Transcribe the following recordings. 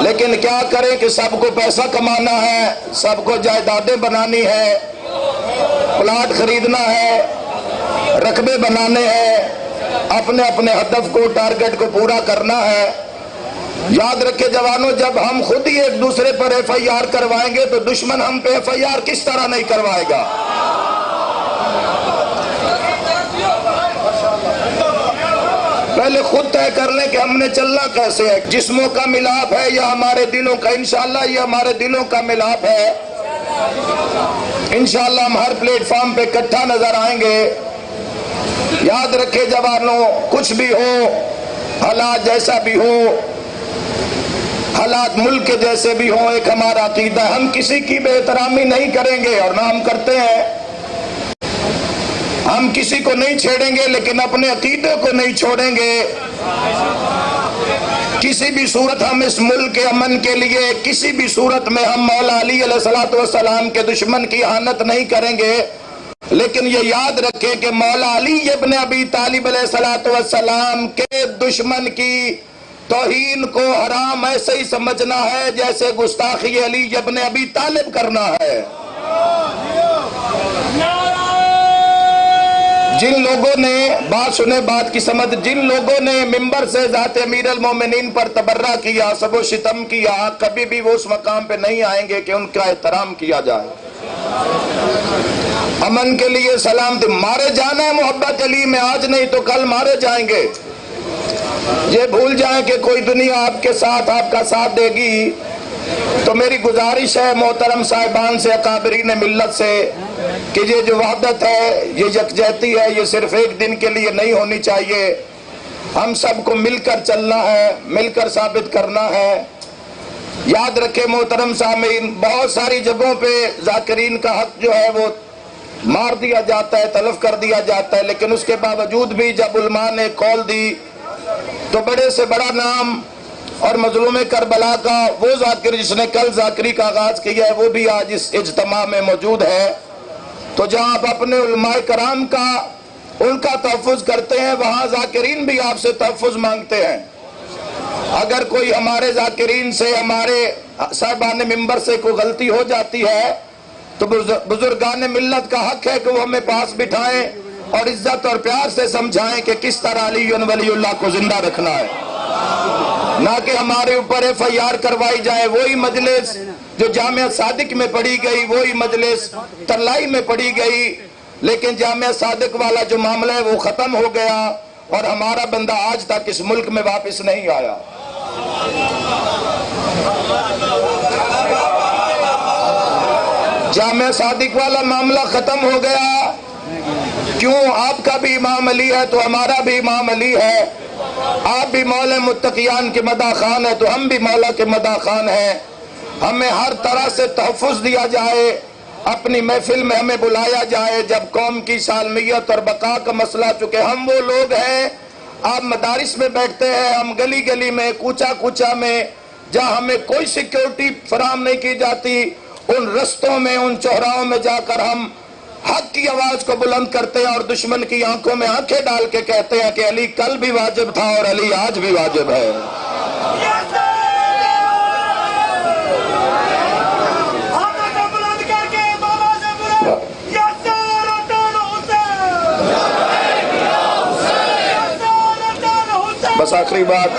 لیکن کیا کریں کہ سب کو پیسہ کمانا ہے، سب کو جائیدادیں بنانی ہے، پلاٹ خریدنا ہے، رقبے بنانے ہیں، اپنے اپنے ہدف کو، ٹارگٹ کو پورا کرنا ہے۔ یاد رکھے جوانوں، جب ہم خود ہی ایک دوسرے پر ایف آئی آر کروائیں گے تو دشمن ہم پہ ایف آئی آر کس طرح نہیں کروائے گا۔ پہلے خود طے کر لیں کہ ہم نے چلنا کیسے ہے۔ جسموں کا ملاپ ہے یا ہمارے دلوں کا؟ انشاءاللہ یہ ہمارے دلوں کا ملاپ ہے۔ انشاءاللہ ہم ہر پلیٹ فارم پہ اکٹھا نظر آئیں گے۔ یاد رکھے جوانوں، کچھ بھی ہو، حالات جیسا بھی ہو، حالات ملک کے جیسے بھی ہوں، ایک ہمارا عقیدہ ہے، ہم کسی کی بے احترامی نہیں کریں گے، اور نہ ہم کرتے ہیں۔ ہم کسی کو نہیں چھیڑیں گے، لیکن اپنے عقیدے کو نہیں چھوڑیں گے۔ کسی بھی صورت ہم اس ملک کے امن کے لیے، کسی بھی صورت میں ہم مولا علی علیہ السلام کے دشمن کی اہانت نہیں کریں گے۔ لیکن یہ یاد رکھیں کہ مولا علی ابن ابی طالب علیہ السلام کے دشمن کی توہین کو حرام ایسے ہی سمجھنا ہے جیسے گستاخی علی ابن ابی طالب کرنا ہے۔ جن لوگوں نے بات سنے، بات کی سمجھ، جن لوگوں نے ممبر سے ذات امیر المومنین پر تبرہ کیا، سب و شتم کیا، کبھی بھی وہ اس مقام پہ نہیں آئیں گے کہ ان کا احترام کیا جائے۔ امن کے لیے سلامتی، مارے جانا ہے محبت علی میں، آج نہیں تو کل مارے جائیں گے۔ یہ بھول جائیں کہ کوئی دنیا آپ کے ساتھ، آپ کا ساتھ دے گی۔ تو میری گزارش ہے محترم صاحبان سے، اکابرین ملت سے، کہ یہ جو وحدت ہے، یہ یکجہتی ہے، یہ صرف ایک دن کے لیے نہیں ہونی چاہیے۔ ہم سب کو مل کر چلنا ہے، مل کر ثابت کرنا ہے۔ یاد رکھے محترم سامعین، بہت ساری جگہوں پہ ذاکرین کا حق جو ہے وہ مار دیا جاتا ہے، تلف کر دیا جاتا ہے، لیکن اس کے باوجود بھی جب علماء نے قول دی تو بڑے سے بڑا نام اور مظلوم کربلا کا وہ ذاکر جس نے کل ذاکری کا آغاز کیا ہے، وہ بھی آج اس اجتماع میں موجود ہے۔ تو جہاں آپ اپنے علماء کرام کا، ان کا تحفظ کرتے ہیں، وہاں ذاکرین بھی آپ سے تحفظ مانگتے ہیں۔ اگر کوئی ہمارے ذاکرین سے، ہمارے صاحبان ممبر سے کوئی غلطی ہو جاتی ہے تو بزرگان ملت کا حق ہے کہ وہ ہمیں پاس بٹھائیں اور عزت اور پیار سے سمجھائیں کہ کس طرح علی ولی اللہ کو زندہ رکھنا ہے، نہ کہ ہمارے اوپر ایف آئی آر کروائی جائے۔ وہی مجلس جو جامعہ صادق میں پڑھی گئی، وہی مجلس ترلائی میں پڑھی گئی، لیکن جامعہ صادق والا جو معاملہ ہے وہ ختم ہو گیا، اور ہمارا بندہ آج تک اس ملک میں واپس نہیں آیا۔ جامعہ صادق والا معاملہ ختم ہو گیا۔ کیوں؟ آپ کا بھی امام علی ہے تو ہمارا بھی امام علی ہے، آپ بھی مولا متقیان کے مداح خان ہے تو ہم بھی مولا کے مداح خان ہیں۔ ہمیں ہر طرح سے تحفظ دیا جائے، اپنی محفل میں ہمیں بلایا جائے۔ جب قوم کی سالمیت اور بقا کا مسئلہ، چونکہ ہم وہ لوگ ہیں، آپ مدارس میں بیٹھتے ہیں، ہم گلی گلی میں، کوچہ کوچہ میں، جہاں ہمیں کوئی سیکیورٹی فراہم نہیں کی جاتی، ان رستوں میں، ان چوراہوں میں جا کر ہم حق کی آواز کو بلند کرتے ہیں اور دشمن کی آنکھوں میں آنکھیں ڈال کے کہتے ہیں کہ علی کل بھی واجب تھا اور علی آج بھی واجب ہے۔ بس آخری بات،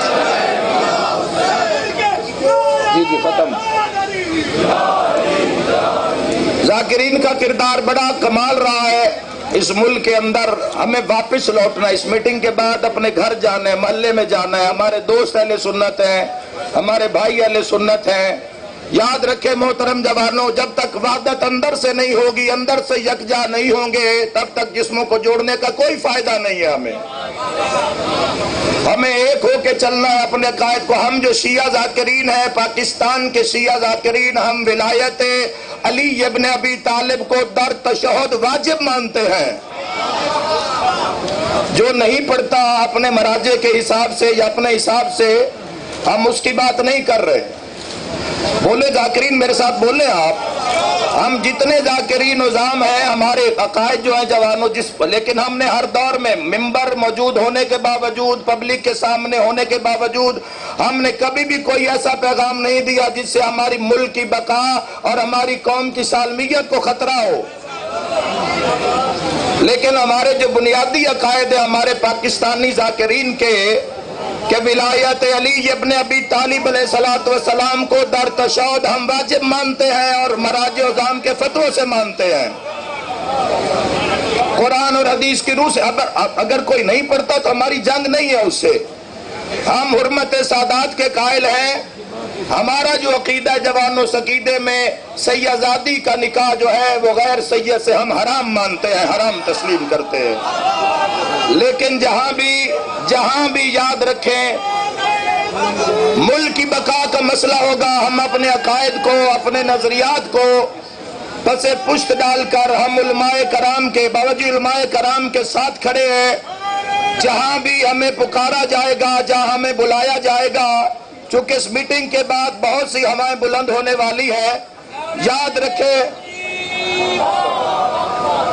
جی ختم۔ ذاکرین کا کردار بڑا کمال رہا ہے اس ملک کے اندر۔ ہمیں واپس لوٹنا، اس میٹنگ کے بعد اپنے گھر جانا ہے، محلے میں جانا ہے۔ ہمارے دوست اہل سنت ہیں، ہمارے بھائی اہل سنت ہیں۔ یاد رکھے محترم جوانوں، جب تک وحدت اندر سے نہیں ہوگی، اندر سے یکجا نہیں ہوں گے، تب تک جسموں کو جوڑنے کا کوئی فائدہ نہیں ہے۔ ہمیں ایک ہو کے چلنا ہے اپنے عقائد کو۔ ہم جو شیعہ ذاکرین ہیں، پاکستان کے شیعہ ذاکرین، ہم ولایت علی ابن ابی طالب کو در تشہد واجب مانتے ہیں۔ جو نہیں پڑھتا اپنے مراجع کے حساب سے یا اپنے حساب سے، ہم اس کی بات نہیں کر رہے، بولے ذاکرین، میرے ساتھ بولے آپ. ہم جتنے ذاکرین نظام ہیں، ہمارے عقائد جو ہیں جوانوں، لیکن ہم نے ہر دور میں ممبر موجود ہونے کے باوجود، پبلک کے سامنے ہونے کے باوجود، ہم نے کبھی بھی کوئی ایسا پیغام نہیں دیا جس سے ہماری ملک کی بقا اور ہماری قوم کی سالمیت کو خطرہ ہو. لیکن ہمارے جو بنیادی عقائد ہیں ہمارے پاکستانی ذاکرین کے، کہ ولایت علی ابن ابی طالب علیہ السلام کو در تشہد ہم واجب مانتے ہیں اور مراجع اعظام کے فتووں سے مانتے ہیں. قرآن اور حدیث کی روح سے اگر کوئی نہیں پڑھتا تو ہماری جنگ نہیں ہے اس سے. ہم حرمت سادات کے قائل ہیں. ہمارا جو عقیدہ جوانوں عقیدے میں سیدزادی کا نکاح جو ہے وہ غیر سید سے ہم حرام مانتے ہیں، حرام تسلیم کرتے ہیں. لیکن جہاں بھی یاد رکھیں، ملک کی بقا کا مسئلہ ہوگا، ہم اپنے عقائد کو، اپنے نظریات کو پس پشت ڈال کر ہم علماء کرام کے، باوجود علماء کرام کے ساتھ کھڑے ہیں. جہاں بھی ہمیں پکارا جائے گا، جہاں ہمیں بلایا جائے گا، چونکہ اس میٹنگ کے بعد بہت سی ہوائیں بلند ہونے والی ہے. یاد رکھیں